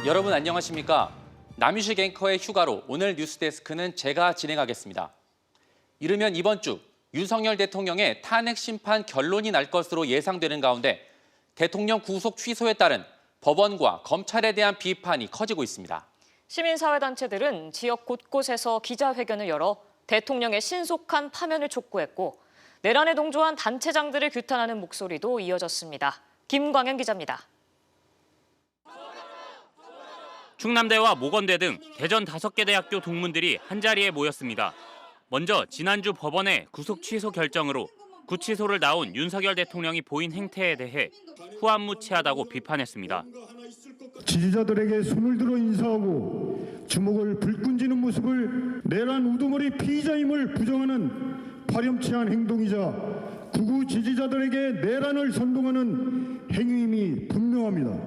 여러분 안녕하십니까? 남유식 앵커의 휴가로 오늘 뉴스데스크는 제가 진행하겠습니다. 이르면 이번 주 윤석열 대통령의 탄핵 심판 결론이 날 것으로 예상되는 가운데 대통령 구속 취소에 따른 법원과 검찰에 대한 비판이 커지고 있습니다. 시민사회단체들은 지역 곳곳에서 기자회견을 열어 대통령의 신속한 파면을 촉구했고 내란에 동조한 단체장들을 규탄하는 목소리도 이어졌습니다. 김광현 기자입니다. 충남대와 모건대 등 대전 5개 대학교 동문들이 한자리에 모였습니다. 먼저 지난주 법원의 구속 취소 결정으로 구치소를 나온 윤석열 대통령이 보인 행태에 대해 후안무치하다고 비판했습니다. 지지자들에게 손을 들어 인사하고 주먹을 불끈 쥐는 모습을 내란 우두머리 피의자임을 부정하는 파렴치한 행동이자 극우 지지자들에게 내란을 선동하는 행위임이 분명합니다.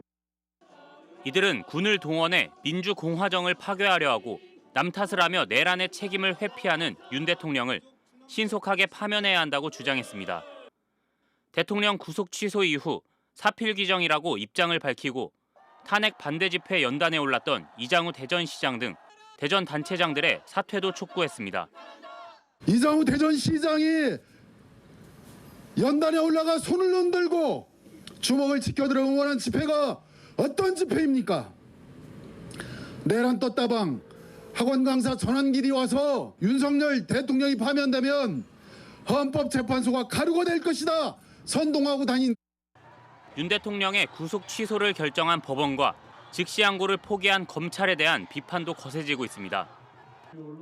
이들은 군을 동원해 민주공화정을 파괴하려 하고 남 탓을 하며 내란의 책임을 회피하는 윤 대통령을 신속하게 파면해야 한다고 주장했습니다. 대통령 구속 취소 이후 사필 규정이라고 입장을 밝히고 탄핵 반대 집회 연단에 올랐던 이장우 대전시장 등 대전 단체장들의 사퇴도 촉구했습니다. 이장우 대전시장이 연단에 올라가 손을 흔들고 주먹을 지켜들어 응원한 집회가 어떤 집회입니까? 내란 떴다방 학원 강사 전환길이 와서 윤석열 대통령이 파면되면 헌법재판소가 가루가 될 것이다 선동하고 다닌 윤 대통령의 구속 취소를 결정한 법원과 즉시 항고를 포기한 검찰에 대한 비판도 거세지고 있습니다.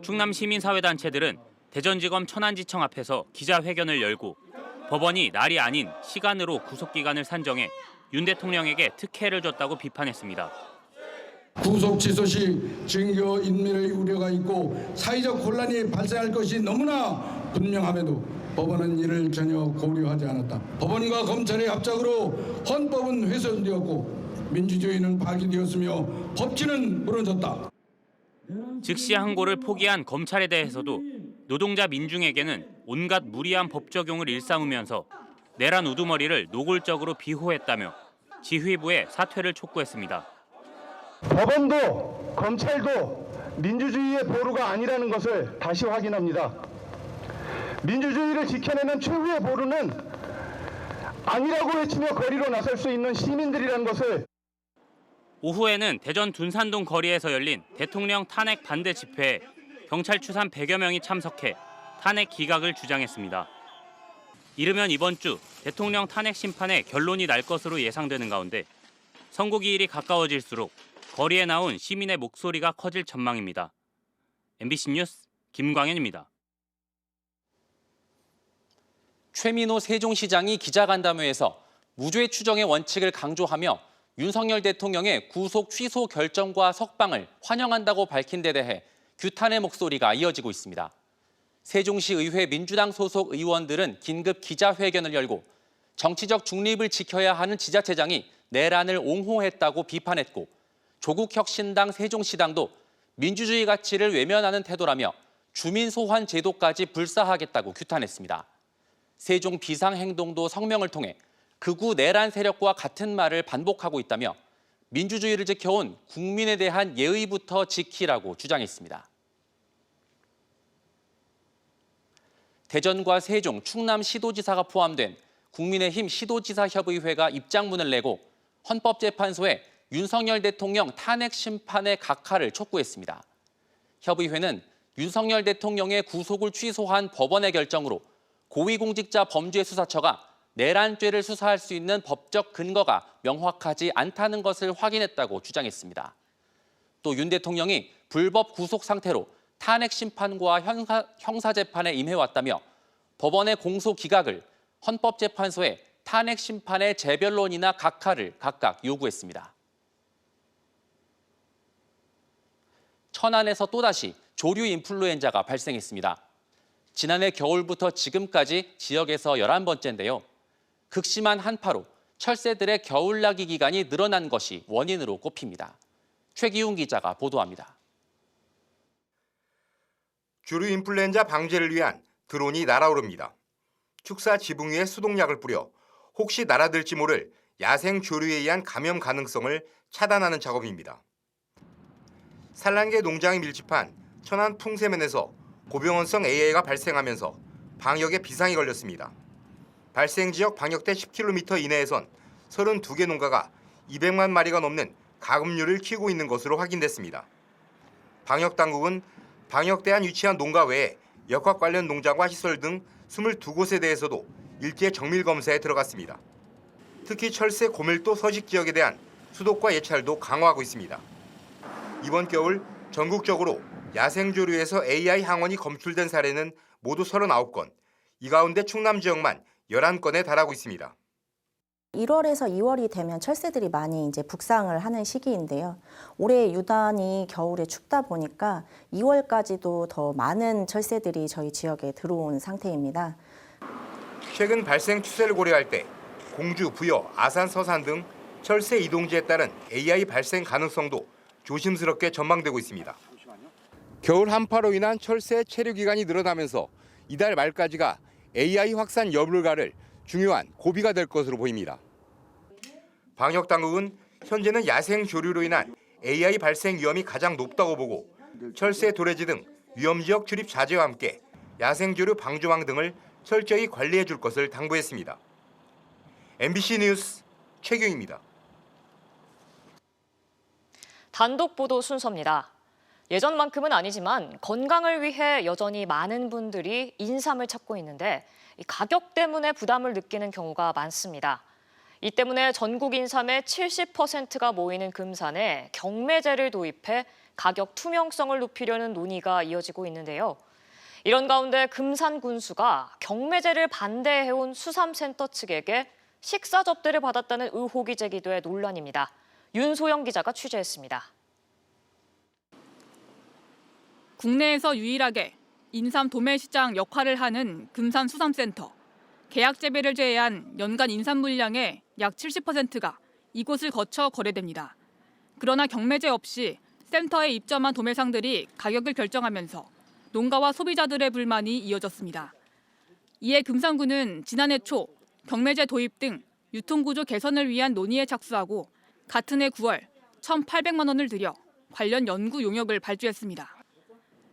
충남 시민사회단체들은 대전지검 천안지청 앞에서 기자회견을 열고 법원이 날이 아닌 시간으로 구속기간을 산정해 윤 대통령에게 특혜를 줬다고 비판했습니다. 구속 취소 시 증거 인멸의 우려가 있고 사회적 혼란이 발생할 것이 너무나 분명함에도 법원은 이를 전혀 고려하지 않았다. 법원과 검찰의 합작으로 헌법은 훼손되었고 민주주의는 파기되었으며 법치는 무너졌다. 즉시 항고를 포기한 검찰에 대해서도 노동자 민중에게는 온갖 무리한 법 적용을 일삼으면서 내란 우두머리를 노골적으로 비호했다며 지휘부에 사퇴를 촉구했습니다. 법원도 검찰도 민주주의의 보루가 아니라는 것을 다시 확인합니다. 민주주의를 지켜내는 최후의 보루는 아니라고 외치며 거리로 나설 수 있는 시민들이라는 것을. 오후에는 대전 둔산동 거리에서 열린 대통령 탄핵 반대 집회에 경찰 추산 100여 명이 참석해 탄핵 기각을 주장했습니다. 이르면 이번 주 대통령 탄핵 심판의 결론이 날 것으로 예상되는 가운데 선고기일이 가까워질수록 거리에 나온 시민의 목소리가 커질 전망입니다. MBC 뉴스 김광현입니다. 최민호 세종시장이 기자간담회에서 무죄 추정의 원칙을 강조하며 윤석열 대통령의 구속 취소 결정과 석방을 환영한다고 밝힌 데 대해 규탄의 목소리가 이어지고 있습니다. 세종시의회 민주당 소속 의원들은 긴급 기자회견을 열고 정치적 중립을 지켜야 하는 지자체장이 내란을 옹호했다고 비판했고 조국혁신당 세종시당도 민주주의 가치를 외면하는 태도라며 주민 소환 제도까지 불사하겠다고 규탄했습니다. 세종 비상행동도 성명을 통해 극우 내란 세력과 같은 말을 반복하고 있다며 민주주의를 지켜온 국민에 대한 예의부터 지키라고 주장했습니다. 대전과 세종, 충남 시도지사가 포함된 국민의힘 시도지사협의회가 입장문을 내고 헌법재판소에 윤석열 대통령 탄핵 심판의 각하를 촉구했습니다. 협의회는 윤석열 대통령의 구속을 취소한 법원의 결정으로 고위공직자 범죄수사처가 내란죄를 수사할 수 있는 법적 근거가 명확하지 않다는 것을 확인했다고 주장했습니다. 또 윤 대통령이 불법 구속 상태로 탄핵 심판과 형사재판에 임해왔다며 법원의 공소 기각을 헌법재판소에 탄핵 심판의 재변론이나 각하를 각각 요구했습니다. 천안에서 또다시 조류 인플루엔자가 발생했습니다. 지난해 겨울부터 지금까지 지역에서 11번째인데요. 극심한 한파로 철새들의 겨울나기 기간이 늘어난 것이 원인으로 꼽힙니다. 최기훈 기자가 보도합니다. 조류 인플루엔자 방제를 위한 드론이 날아오릅니다. 축사 지붕 위에 수동약을 뿌려 혹시 날아들지 모를 야생 조류에 의한 감염 가능성을 차단하는 작업입니다. 산란계 농장이 밀집한 천안 풍세면에서 고병원성 AI가 발생하면서 방역에 비상이 걸렸습니다. 발생 지역 방역대 10km 이내에선 32개 농가가 200만 마리가 넘는 가금류를 키우고 있는 것으로 확인됐습니다. 방역당국은 방역대안 위치한 농가 외에 역학 관련 농장과 시설 등 22곳에 대해서도 일제 정밀 검사에 들어갔습니다. 특히 철새 고밀도 서식 지역에 대한 수독과 예찰도 강화하고 있습니다. 이번 겨울 전국적으로 야생조류에서 AI 항원이 검출된 사례는 모두 39건, 이 가운데 충남 지역만 11건에 달하고 있습니다. 1월에서 2월이 되면 철새들이 많이 이제 북상을 하는 시기인데요. 올해 유난히 겨울에 춥다 보니까 2월까지도 더 많은 철새들이 저희 지역에 들어온 상태입니다. 최근 발생 추세를 고려할 때 공주, 부여, 아산, 서산 등 철새 이동지에 따른 AI 발생 가능성도 조심스럽게 전망되고 있습니다. 겨울 한파로 인한 철새 체류 기간이 늘어나면서 이달 말까지가 AI 확산 여부를 가를 중요한 고비가 될 것으로 보입니다. 방역당국은 현재는 야생 조류로 인한 AI 발생 위험이 가장 높다고 보고 철새, 도래지 등 위험지역 출입 자제와 함께 야생 조류 방조망 등을 철저히 관리해 줄 것을 당부했습니다. MBC 뉴스 최경입니다. 단독 보도 순서입니다. 예전만큼은 아니지만 건강을 위해 여전히 많은 분들이 인삼을 찾고 있는데 가격 때문에 부담을 느끼는 경우가 많습니다. 이 때문에 전국 인삼의 70%가 모이는 금산에 경매제를 도입해 가격 투명성을 높이려는 논의가 이어지고 있는데요. 이런 가운데 금산 군수가 경매제를 반대해온 수삼센터 측에게 식사 접대를 받았다는 의혹이 제기돼 논란입니다. 윤소영 기자가 취재했습니다. 국내에서 유일하게 인삼 도매시장 역할을 하는 금산 수삼센터. 계약 재배를 제외한 연간 인삼 물량의 약 70%가 이곳을 거쳐 거래됩니다. 그러나 경매제 없이 센터에 입점한 도매상들이 가격을 결정하면서 농가와 소비자들의 불만이 이어졌습니다. 이에 금산군은 지난해 초 경매제 도입 등 유통구조 개선을 위한 논의에 착수하고 같은 해 9월 1,800만 원을 들여 관련 연구 용역을 발주했습니다.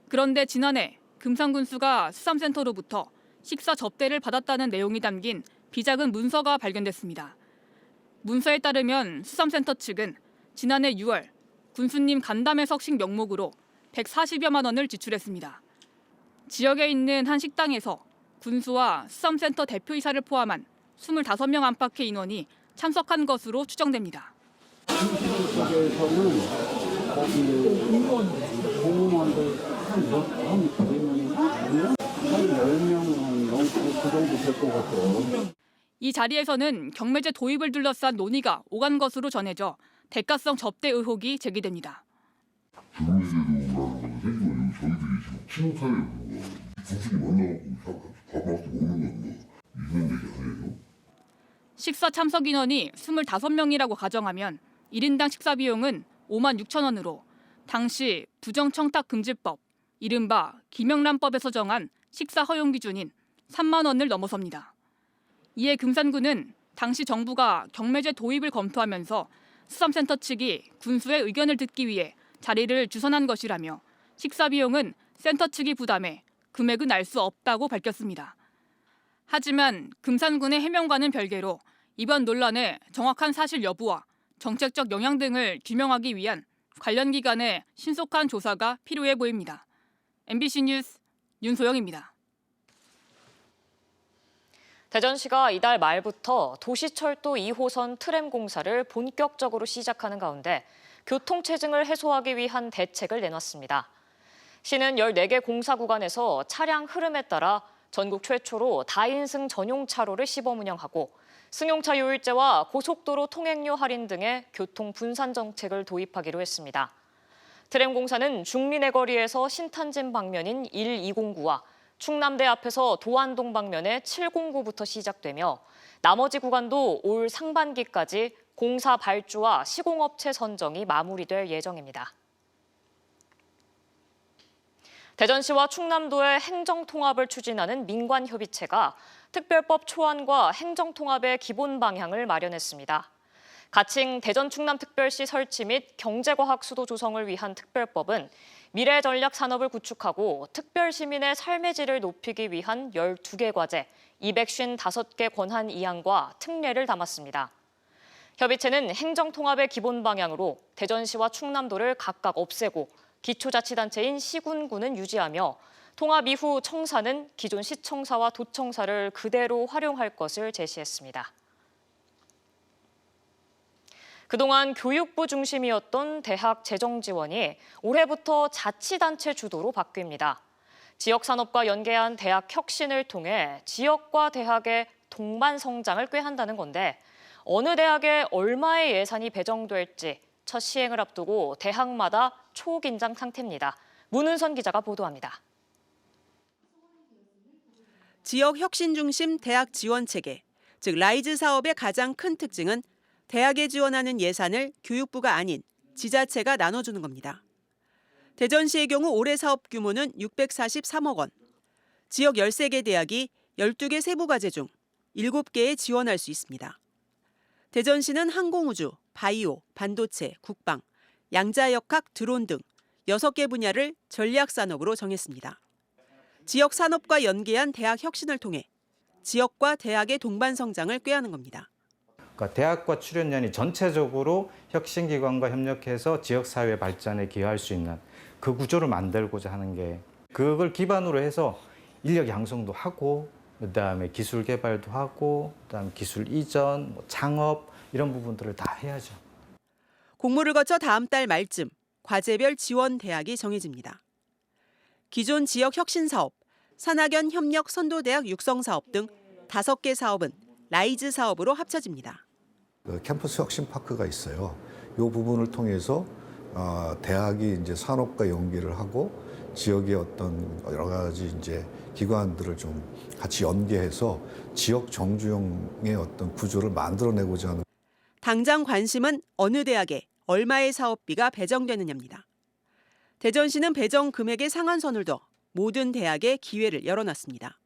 그런데 지난해 금산군수가 수삼센터로부터 식사 접대를 받았다는 내용이 담긴 비작은 문서가 발견됐습니다. 문서에 따르면 수삼센터 측은 지난해 6월 군수님 간담회 석식 명목으로 140여만 원을 지출했습니다. 지역에 있는 한 식당에서 군수와 수삼센터 대표이사를 포함한 25명 안팎의 인원이 참석한 것으로 추정됩니다. 이 자리에서는 경매제 도입을 둘러싼 논의가 오간 것으로 전해져 대가성 접대 의혹이 제기됩니다. 식사 참석 인원이 25명이라고 가정하면 1인당 식사 비용은 5만 6천 원으로 당시 부정청탁금지법, 이른바 김영란법에서 정한 식사 허용 기준인 3만 원을 넘어섭니다. 이에 금산군은 당시 정부가 경매제 도입을 검토하면서 수삼센터 측이 군수의 의견을 듣기 위해 자리를 주선한 것이라며 식사 비용은 센터 측이 부담해 금액은 알 수 없다고 밝혔습니다. 하지만 금산군의 해명과는 별개로 이번 논란의 정확한 사실 여부와 정책적 영향 등을 규명하기 위한 관련 기관의 신속한 조사가 필요해 보입니다. MBC 뉴스 윤소영입니다. 대전시가 이달 말부터 도시철도 2호선 트램 공사를 본격적으로 시작하는 가운데 교통체증을 해소하기 위한 대책을 내놨습니다. 시는 14개 공사 구간에서 차량 흐름에 따라 전국 최초로 다인승 전용 차로를 시범 운영하고 승용차 요일제와 고속도로 통행료 할인 등의 교통 분산 정책을 도입하기로 했습니다. 트램 공사는 중리내거리에서 신탄진 방면인 1209와 충남대 앞에서 도안동 방면의 709부터 시작되며 나머지 구간도 올 상반기까지 공사 발주와 시공업체 선정이 마무리될 예정입니다. 대전시와 충남도의 행정통합을 추진하는 민관협의체가 특별법 초안과 행정통합의 기본 방향을 마련했습니다. 가칭 대전 충남특별시 설치 및 경제과학 수도 조성을 위한 특별법은 미래 전략 산업을 구축하고 특별 시민의 삶의 질을 높이기 위한 12개 과제, 255개 권한 이항과 특례를 담았습니다. 협의체는 행정통합의 기본 방향으로 대전시와 충남도를 각각 없애고 기초자치단체인 시군구는 유지하며 통합 이후 청사는 기존 시청사와 도청사를 그대로 활용할 것을 제시했습니다. 그동안 교육부 중심이었던 대학 재정 지원이 올해부터 자치단체 주도로 바뀝니다. 지역산업과 연계한 대학 혁신을 통해 지역과 대학의 동반 성장을 꾀한다는 건데 어느 대학에 얼마의 예산이 배정될지 첫 시행을 앞두고 대학마다 초긴장 상태입니다. 문은선 기자가 보도합니다. 지역 혁신 중심 대학 지원 체계, 즉 라이즈 사업의 가장 큰 특징은 대학에 지원하는 예산을 교육부가 아닌 지자체가 나눠주는 겁니다. 대전시의 경우 올해 사업 규모는 643억 원. 지역 13개 대학이 12개 세부과제 중 7개에 지원할 수 있습니다. 대전시는 항공우주, 바이오, 반도체, 국방, 양자역학, 드론 등 6개 분야를 전략산업으로 정했습니다. 지역 산업과 연계한 대학 혁신을 통해 지역과 대학의 동반 성장을 꾀하는 겁니다. 그러니까 대학과 출연연이 전체적으로 혁신기관과 협력해서 지역사회 발전에 기여할 수 있는 그 구조를 만들고자 하는 게 그걸 기반으로 해서 인력 양성도 하고 그다음에 기술 개발도 하고 그다음에 기술 이전, 창업 이런 부분들을 다 해야죠. 공모를 거쳐 다음 달 말쯤 과제별 지원 대학이 정해집니다. 기존 지역 혁신 사업, 산학연 협력 선도대학 육성 사업 등 5개 사업은 라이즈 사업으로 합쳐집니다. 캠퍼스 혁신 파크가 있어요. 이 부분을 통해서 대학이 이제 산업과 연계를 하고 지역의 어떤 여러 가지 이제 기관들을 좀 같이 연계해서 지역 정주행의 어떤 구조를 만들어내고자 하는. 당장 관심은 어느 대학에 얼마의 사업비가 배정되느냐입니다. 대전시는 배정 금액의 상한선을 둬 모든 대학에 기회를 열어놨습니다.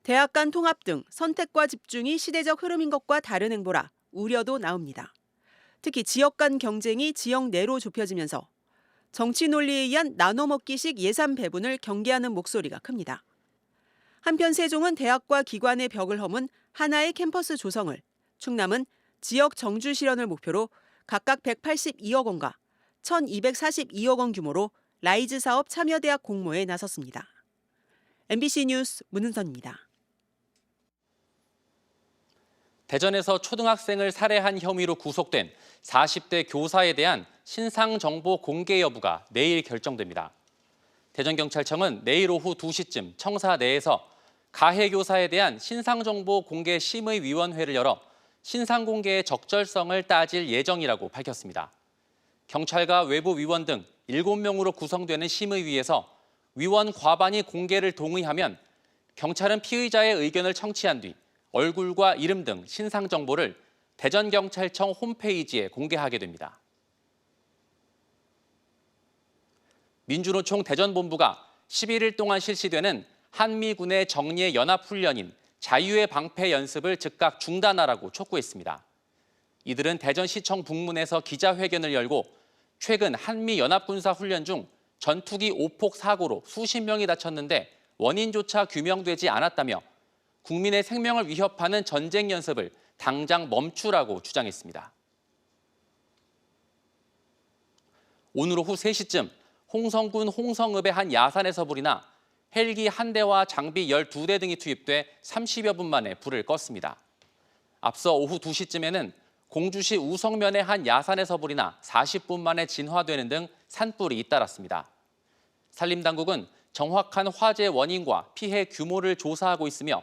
대학 간 통합 등 선택과 집중이 시대적 흐름인 것과 다른 행보라 우려도 나옵니다. 특히 지역 간 경쟁이 지역 내로 좁혀지면서 정치 논리에 의한 나눠먹기식 예산 배분을 경계하는 목소리가 큽니다. 한편 세종은 대학과 기관의 벽을 허문 하나의 캠퍼스 조성을, 충남은 지역 정주 실현을 목표로 각각 182억 원과 1,242억 원 규모로 라이즈 사업 참여대학 공모에 나섰습니다. MBC 뉴스 문은선입니다. 대전에서 초등학생을 살해한 혐의로 구속된 40대 교사에 대한 신상정보 공개 여부가 내일 결정됩니다. 대전경찰청은 내일 오후 2시쯤 청사 내에서 가해 교사에 대한 신상정보 공개 심의위원회를 열어 신상 공개의 적절성을 따질 예정이라고 밝혔습니다. 경찰과 외부 위원 등 7명으로 구성되는 심의위에서 위원 과반이 공개를 동의하면 경찰은 피의자의 의견을 청취한 뒤 얼굴과 이름 등 신상 정보를 대전경찰청 홈페이지에 공개하게 됩니다. 민주노총 대전본부가 11일 동안 실시되는 한미군의 정예 연합훈련인 자유의 방패 연습을 즉각 중단하라고 촉구했습니다. 이들은 대전시청 북문에서 기자회견을 열고 최근 한미연합군사훈련 중 전투기 오폭 사고로 수십 명이 다쳤는데 원인조차 규명되지 않았다며 국민의 생명을 위협하는 전쟁 연습을 당장 멈추라고 주장했습니다. 오늘 오후 3시쯤 홍성군 홍성읍의 한 야산에서 불이 나 헬기 한 대와 장비 12대 등이 투입돼 30여 분 만에 불을 껐습니다. 앞서 오후 2시쯤에는 공주시 우성면의 한 야산에서 불이 나 40분 만에 진화되는 등 산불이 잇따랐습니다. 산림당국은 정확한 화재 원인과 피해 규모를 조사하고 있으며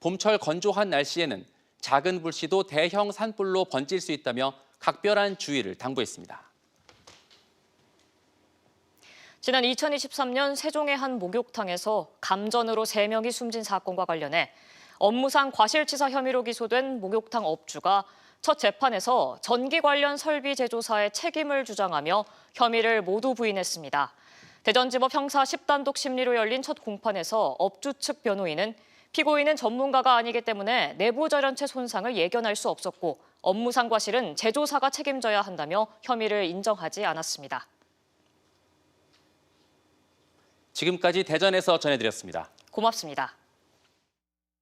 봄철 건조한 날씨에는 작은 불씨도 대형 산불로 번질 수 있다며 각별한 주의를 당부했습니다. 지난 2023년 세종의 한 목욕탕에서 감전으로 3명이 숨진 사건과 관련해 업무상 과실치사 혐의로 기소된 목욕탕 업주가 첫 재판에서 전기 관련 설비 제조사의 책임을 주장하며 혐의를 모두 부인했습니다. 대전지법 형사 10단독 심리로 열린 첫 공판에서 업주 측 변호인은 피고인은 전문가가 아니기 때문에 내부 절연체 손상을 예견할 수 없었고 업무상 과실은 제조사가 책임져야 한다며 혐의를 인정하지 않았습니다. 지금까지 대전에서 전해드렸습니다. 고맙습니다.